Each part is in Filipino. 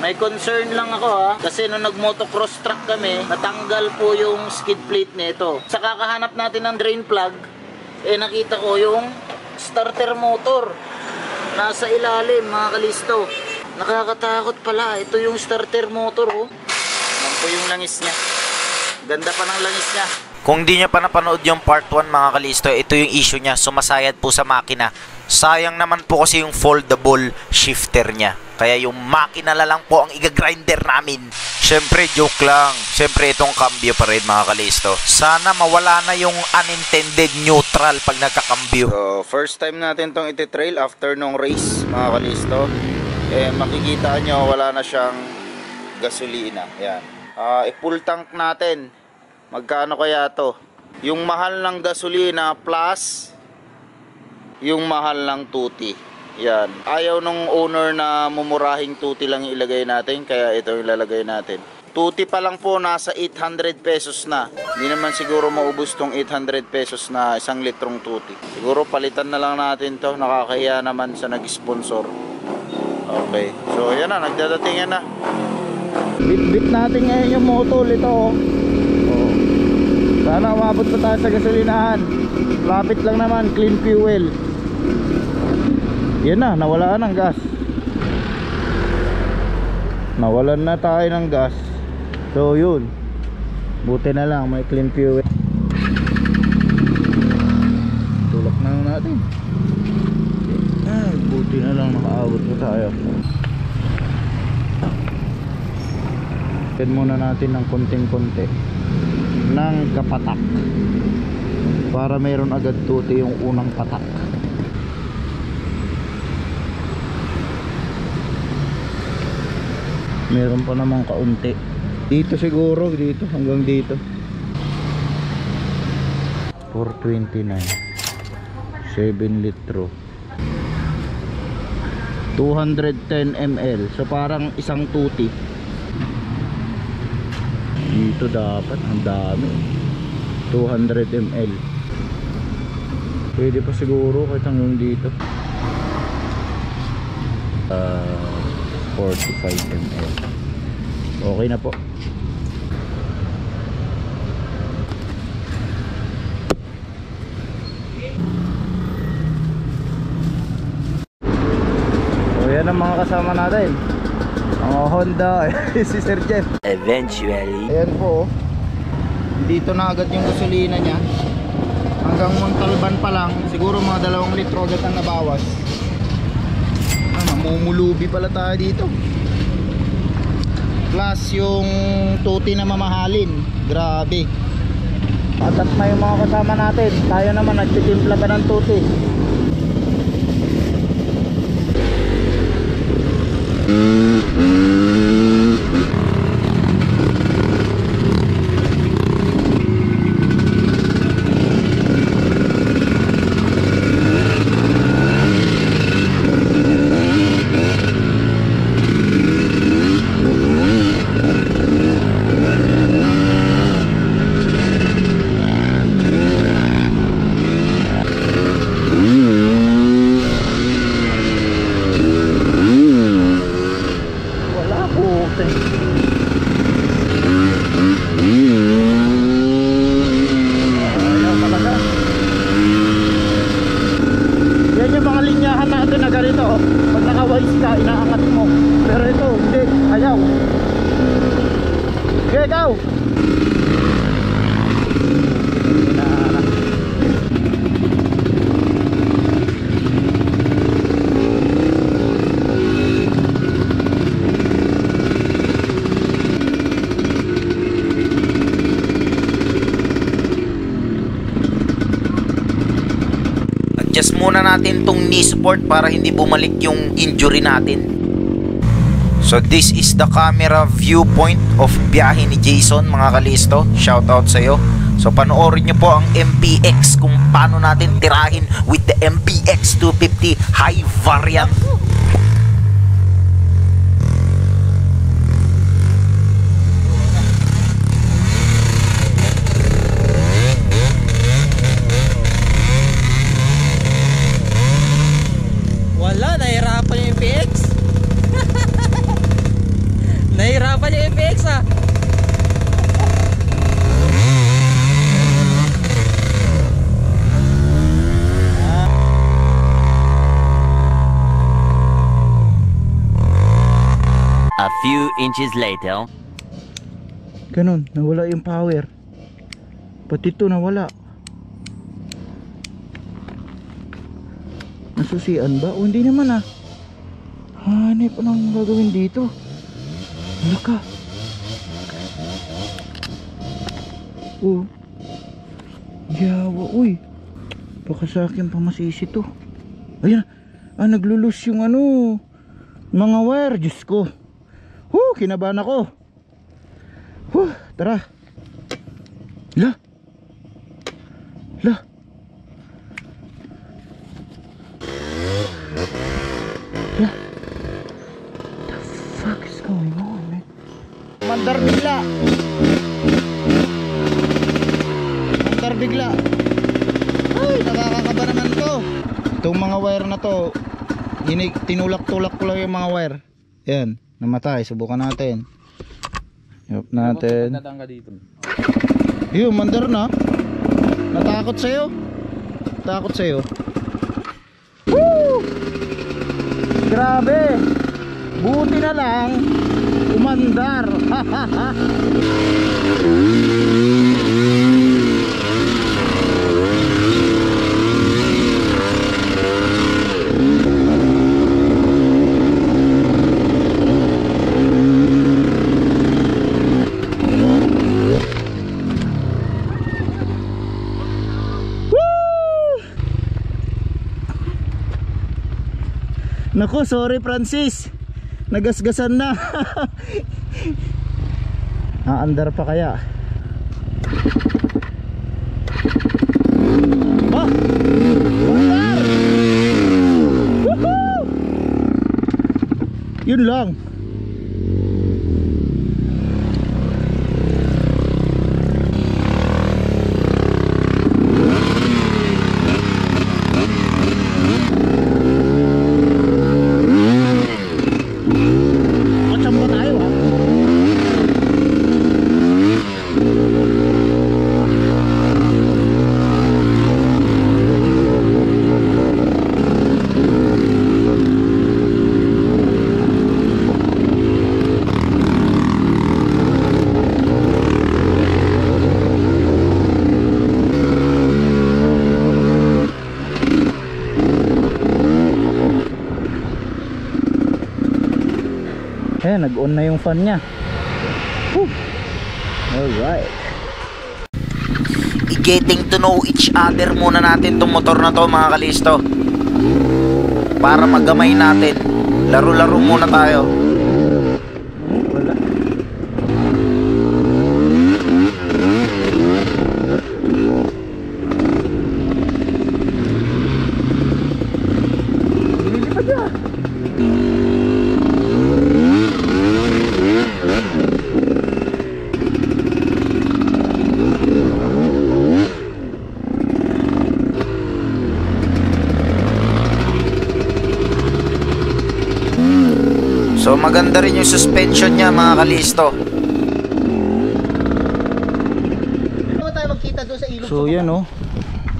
May concern lang ako ha, kasi nung nag-motocross truck kami, natanggal po yung skid plate nito. Sa kakahanap natin ng drain plug, nakita ko yung starter motor. Nasa ilalim mga kalisto. Nakakatakot pala, ito yung starter motor oh. Yan po yung langis niya. Ganda pa ng langis niya. Kung di niya pa napanood yung part 1 mga kalisto, ito yung issue niya, sumasayad po sa makina. Sayang naman po kasi yung foldable shifter niya. Kaya yung makina na lang po ang iga-grinder namin. Siyempre, joke lang. Siyempre, itong cambio pa rin mga kalisto. Sana mawala na yung unintended neutral pag nagkakambyo. So, first time natin tong iti-trail after nung race mga kalisto. Makikita nyo, wala na siyang gasolina. Yan. I-full tank natin. Magkano kaya to? Yung mahal ng gasolina plus yung mahal ng tuti. Yan. Ayaw nung owner na mumurahing tuti lang ilagay natin, kaya ito yung ilalagay natin. Tuti pa lang po nasa 800 pesos na. Hindi naman siguro maubos tong 800 pesos na 1 litrong tuti. Siguro palitan na lang natin to. Nakakahiya naman sa nag-sponsor. Okay. So yan na, nagdadating yan na. Bit natin ngayon yung motol ito oh. Sana umabot pa tayo sa gasolinahan. Lapit lang naman, clean fuel. Yan na, nawala ng gas. Nawalan na tayo ng gas. So yun, buti na lang may clean fuel. Tulak na lang natin. Ay, buti na lang nakaabot pa tayo. Tignan muna natin ng konting-konti ng kapatak para mayroon agad tuti yung unang patak. Meron pa namang kaunti dito siguro, dito hanggang dito. 429 7 litro 210 ml, so parang isang tuti. Dito dapat ang dami, 200 ml. Pwede pa siguro kahit hanggang dito. 45 ml. Okay na po. So yan ang mga kasama natin. Ang Honda, si Sir Jeff. Eventually. Ayan po. Dito na agad yung gasolina niya. Hanggang Montalban pa lang. Siguro mga 2 litro agad ang nabawas. Mamumulubi pala tayo dito. Plus yung tuti na mamahalin. Grabe. Patat na yung mga kasama natin. Tayo naman nagtitimpla pa ng tuti. Adjust muna natin tong knee support para hindi bumalik yung injury natin. So this is the camera viewpoint of biyahe ni Jason mga kalisto. Shoutout sa'yo. So panoorin nyo po ang MPX kung paano natin tirahin with the MPX 250 high variant. Wala, nahirapan yung MPX. na. A few inches later. Ganun, nawala yung power. Pati ito nawala. Nasusian ba? O hindi naman ah. Hanip, anong gagawin dito? Wala ka. Oh. Yawa, uy. Baka sa akin pa masisi to. Ayan. Ah, naglulus yung ano, mga wire. Diyos ko. Kinabahan ako. Tara. La. La. La. The fuck is going on, man? Mandar bigla. Mandar bigla. Ay, nakakakaba naman to. Itong mga wire na to, tinulak-tulak ko lang yung mga wire. Yan, namatay. Subukan natin. Yup natin. Yun, mandar na. Natakot sa'yo. Takot sa'yo. Woo! Grabe. Buti na lang umandar. Naku, sorry Francis. Nagasgasan na. Aandar pa kaya? Oh! Andar! Woohoo! Yun lang. Ayan, nag-on na yung fan niya. Alright. Getting to know each other muna natin tong motor na to, mga kalisto. Para magamay natin. Laro-laro muna tayo. Wala. Lilipad na. So maganda rin yung suspension niya, mga kalisto. So yan oh.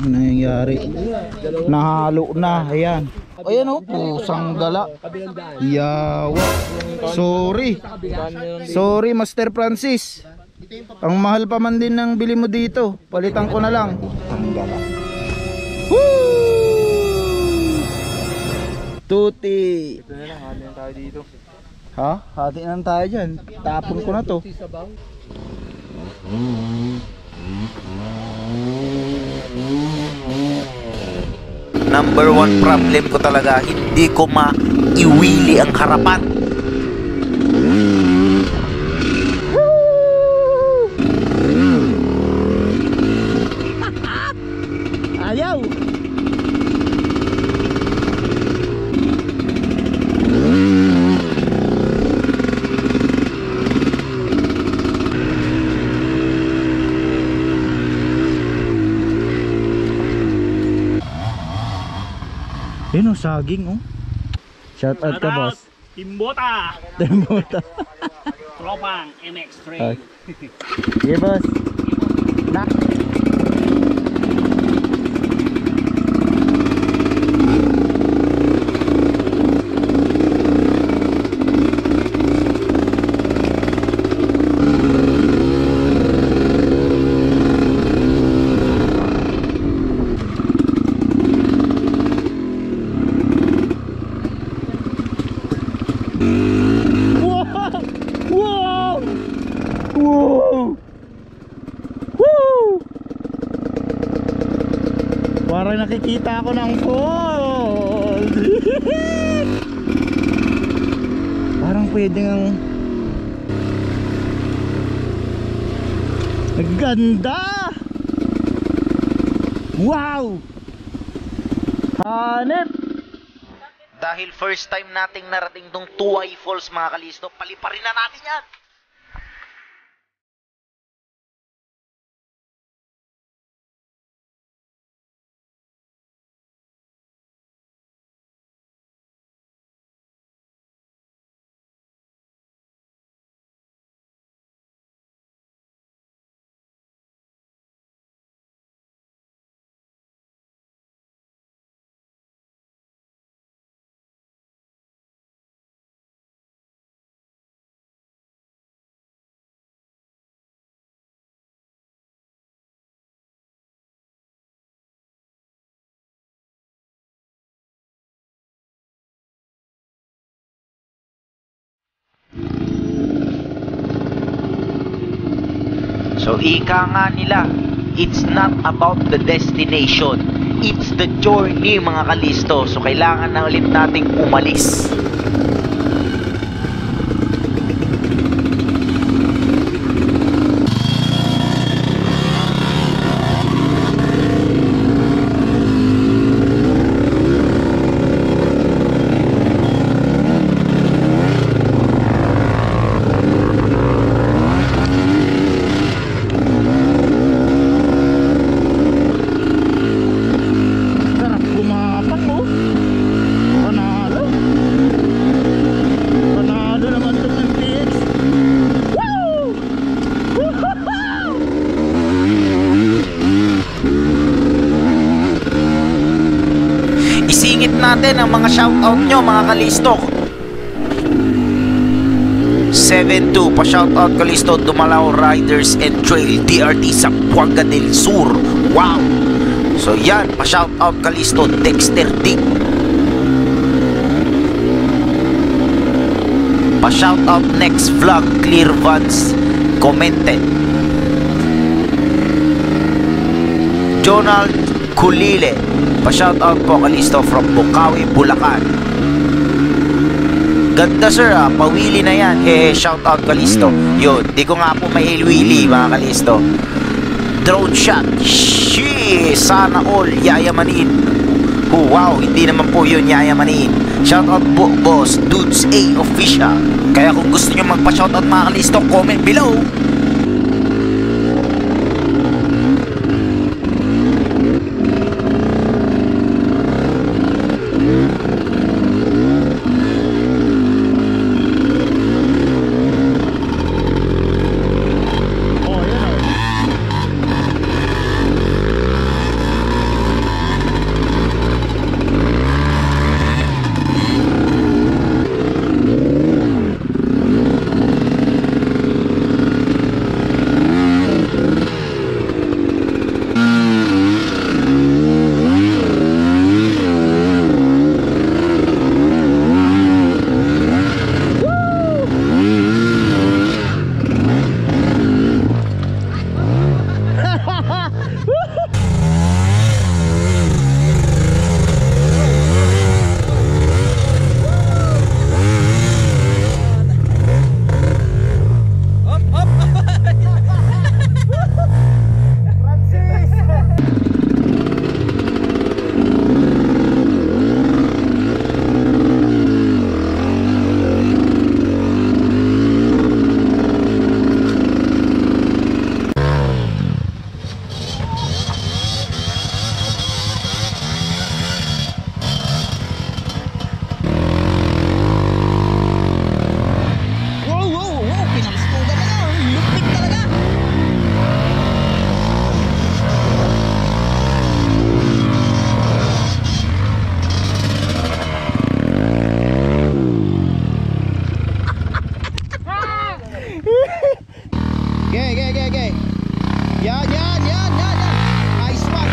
Ano nangyayari? Nahalo na. Ayan. Ayan oh. Pusang gala. Yawa. Sorry. Sorry Master Francis. Ang mahal pa man din ng bili mo dito. Palitan ko na lang. Ang gala. Woo! Tuti. Ito na lang. Hati na tayo dito. Ha? Hati na tayo dyan. Tapon ko na to. Number one problem ko talaga, hindi ko maiwili ang harapan. Ayaw. Yun oh, saging oh. Shout out ka boss. Timbota. Timbota. Tropang MX Trail. Okay. Sige, boss. Na. Wow! Wow! Woo! Parang nakikita ako ng falls. Parang pwede ngang ang ganda! Wow! Hanep! Dahil first time nating narating tong Tuway Falls mga kalisto, paliparin na natin yan! So ika nga nila, it's not about the destination, it's the journey mga kalisto. So kailangan na ulit nating umalis. Sarap gumapak, oh. Panalo. Panalo naman itong MPX. Woo! Woohoo! Isingit natin ang mga shoutout nyo mga kalisto. 7-2 pa shoutout kalisto, Dumalao Riders and Trail DRT sa Buanga del Sur. Wow! So yan, pa shoutout kalisto, Dexter Dick. Pa shoutout next vlog, Clear Vans commented. Jonald Kulile, pa shoutout po kalisto from Bukawi, Bulacan. Ganda sir pawili na yan. Shoutout kalisto. Yun, di ko nga po mailwili mga kalisto. Drone shot. Shee, sana all yayamanin. Oh, wow, hindi naman po yun yayamanin. Shoutout po boss Dudes A Official. Kaya kung gusto nyo magpa-shoutout mga kalisto, comment below. Oh, yan, oh. Okay. Yan. Nice one.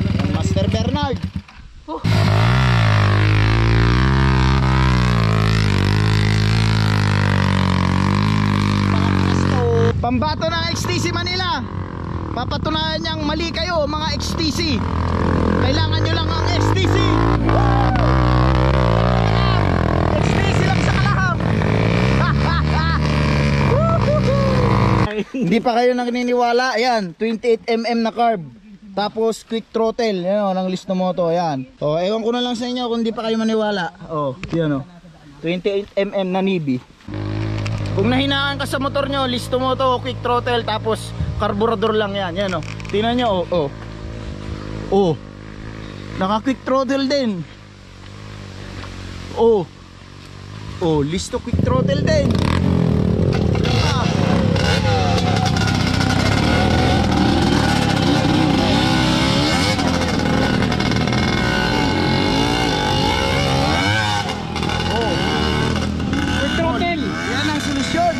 Yan, Master Bernard. Pambato ng XTC Manila. Papatunayan niyang mali kayo mga XTC. Kailangan nyo lang ang XTC. XTC lang sa Kalaham. Hindi pa kayo naniniwala. Ayan, 28mm na carb. Tapos quick throttle. Yan o, ng Listomoto. Ayan. O, ewan ko na lang sa inyo kung hindi pa kayo maniwala. O, yan o. 28mm na Nibi. Kung nahinaan ka sa motor nyo, Listomoto, quick throttle, tapos carburetor lang yan. Yan o. Tingnan nyo, o. Naka quick throttle din. Listo quick throttle din. Yan ang solusyon.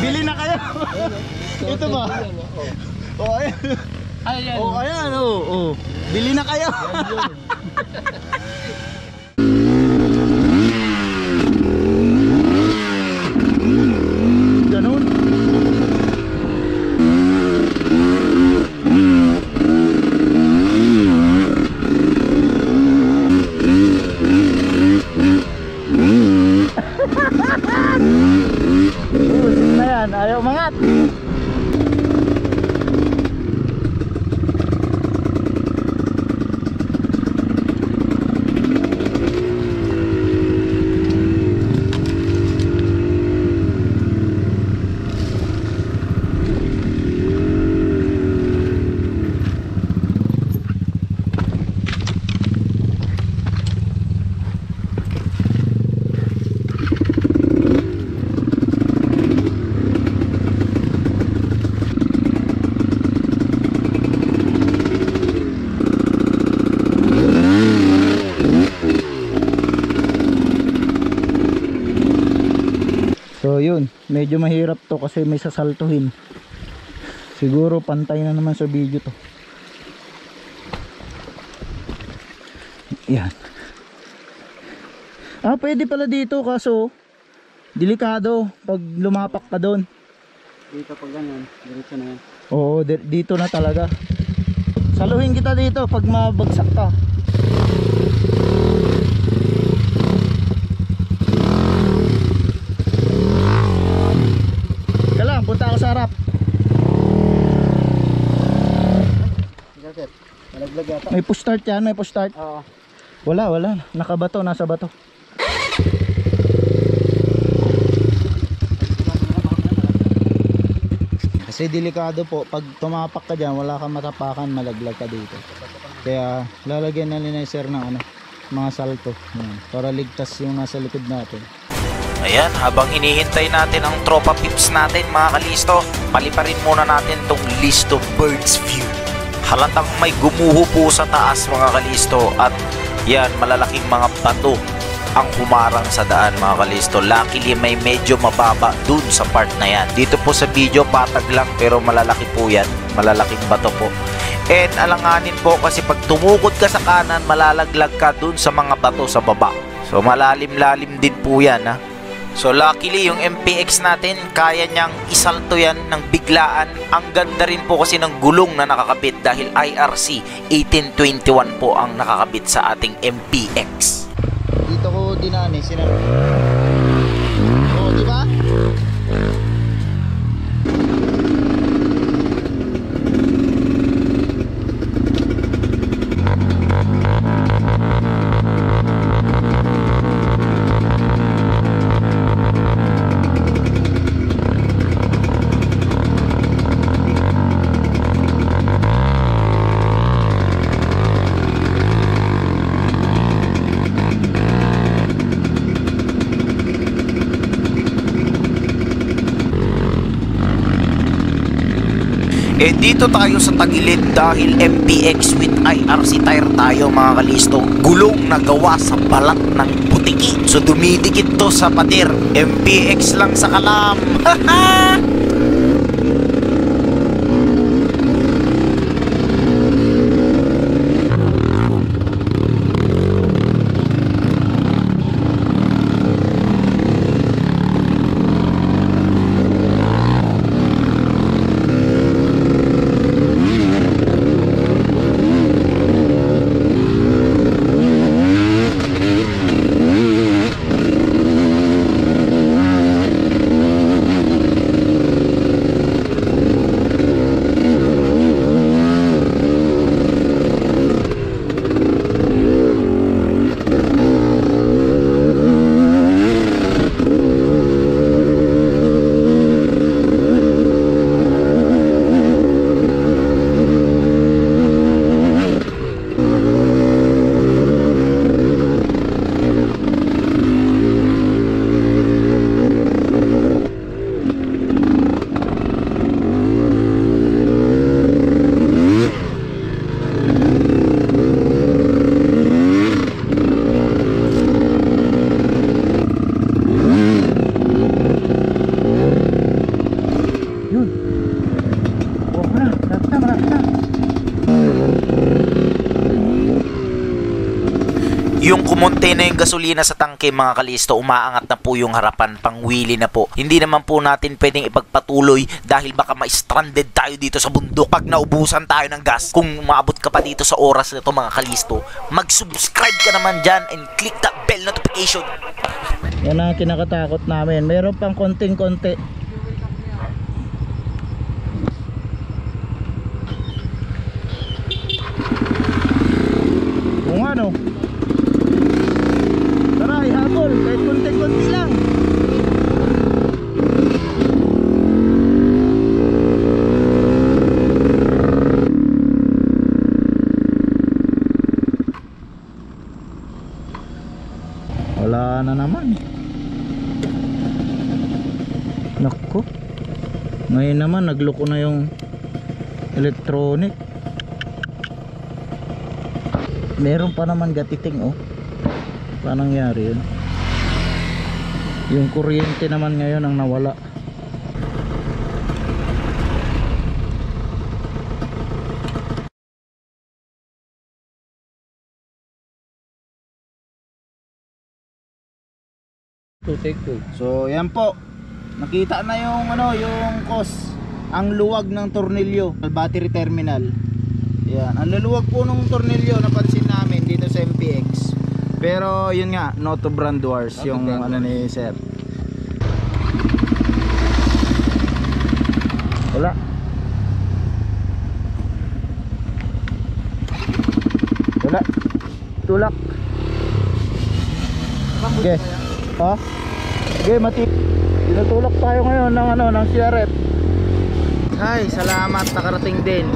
Bili na kayo. Ito ba? Ayan. Bili na kayo. Ganun. Na yan, ayaw umangat. So yun, medyo mahirap to kasi may sasaltuhin. Siguro pantay na naman sa video to. Yan. Pwede pala dito kaso delikado pag lumapak ka doon. Dito pag ganyan, diretso na yan. Oo, dito na talaga. Saluhin kita dito pag mabagsak ka. Punta ako sa harap. Malaglag yata. May push start yan, may push start. Oo. Wala. Nakabato, nasa bato. Kasi delikado po. Pag tumapak ka dyan, wala kang matapakan, malaglag ka dito. Kaya lalagyan na ni sir ng mga salto. Yan, para ligtas yung nasa likod natin. Ayan, habang hinihintay natin ang tropa pips natin mga kalisto, paliparin muna natin tong Listo Bird's View. Halatang may gumuho po sa taas mga kalisto at yan, malalaking mga bato ang humarang sa daan mga kalisto. Luckily may medyo mababa dun sa part na yan. Dito po sa video patag lang pero malalaki po yan, malalaking bato po. And alanganin po kasi pag tumukod ka sa kanan, malalaglag ka dun sa mga bato sa baba. So malalim-lalim din po yan ha. So luckily yung MPX natin kaya niyang isalto yan ng biglaan. Ang ganda rin po kasi ng gulong na nakakabit dahil IRC 1821 po ang nakakabit sa ating MPX. Dito ko dinaan sinaro. Di ba? Eh dito tayo sa tagilid dahil MPX with IRC tire tayo mga kalisto. Gulong na gawa sa balat ng butiki. So dumidikit to sa pader. MPX lang sa kalam. Yung kumonte na yung gasolina sa tangke mga kalisto, umaangat na po yung harapan, pang-wheelie na po. Hindi naman po natin pwedeng ipagpatuloy dahil baka ma-stranded tayo dito sa bundok pag naubusan tayo ng gas. Kung maabot ka pa dito sa oras na to mga kalisto, mag-subscribe ka naman dyan and click that bell notification. Yan ang kinakatakot namin. Meron pang konting-konti. Kung ano, tara, ihabol. Kahit konti-konti lang. Wala na naman. Nako. Ngayon naman nagloko na yung electronic. Meron pa naman gatiting oh. Paano nangyari yun? Yung kuryente naman ngayon ang nawala. So yan po. Nakita na yung ano, yung cause, ang luwag ng tornilyo, battery terminal. Yan, ang luluwag po ng tornilyo napansin namin dito sa MPX. Pero yun nga, not to brand wars yung ano ni sir. Wala. Wala. Tulak. Okay. Ha? Okay, mati. Tinutulak tayo ngayon ng ano, ng CRF. Ay, salamat, nakarating din.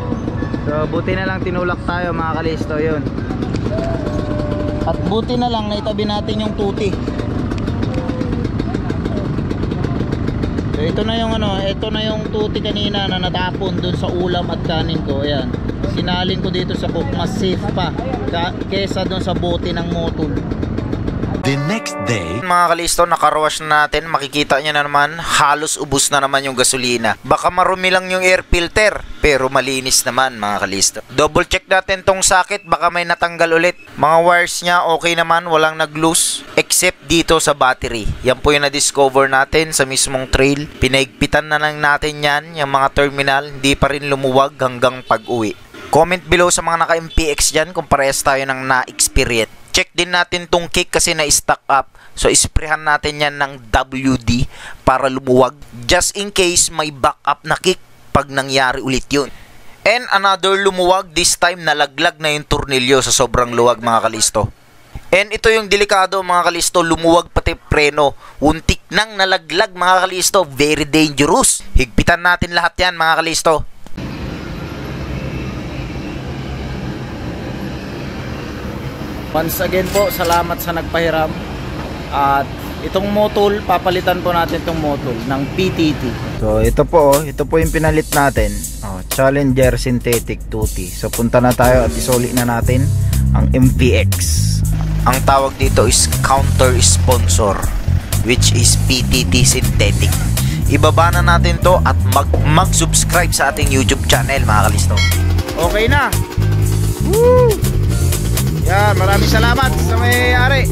So, buti na lang tinulak tayo mga kalisto, yun. At buti na lang naitabi natin yung tuti. So, ito na yung ano, ito na yung tuti kanina na natapon dun sa ulam at kanin ko. Ayan. Sinalin ko dito sa cook, mas safe pa kesa dun sa bote ng motor. The next day, mga kalisto, nakaruwash na natin. Makikita nyo na naman, halos ubos na naman yung gasolina. Baka marumi lang yung air filter, pero malinis naman mga kalisto. Double check natin tong socket, baka may natanggal ulit. Mga wires niya okay naman, walang nag-loose, except dito sa battery. Yan po yung na-discover natin sa mismong trail. Pinaigpitan na lang natin yan, yung mga terminal, hindi pa rin lumuwag hanggang pag-uwi. Comment below sa mga naka-MPX dyan kung parehas tayo ng na-experience. Check din natin tong kick kasi na-stack up. So, isprehan natin yan ng WD para lumuwag. Just in case may backup na kick pag nangyari ulit yun. And another lumuwag, this time nalaglag na yung tornilyo sa sobrang luwag mga kalisto. And ito yung delikado mga kalisto, lumuwag pati preno. Untik nang nalaglag mga kalisto, very dangerous. Higpitan natin lahat yan mga kalisto. Once again po, salamat sa nagpahiram. At itong motol, papalitan po natin itong motol ng PTT. So ito po yung pinalit natin. Oh, Challenger Synthetic 2T. So punta na tayo at isuli na natin ang MPX. Ang tawag dito is counter sponsor, which is PTT Synthetic. Ibaba na natin to at mag-subscribe sa ating YouTube channel, mga kalisto. Okay na. Woo! Yan, maraming salamat sa may-ari.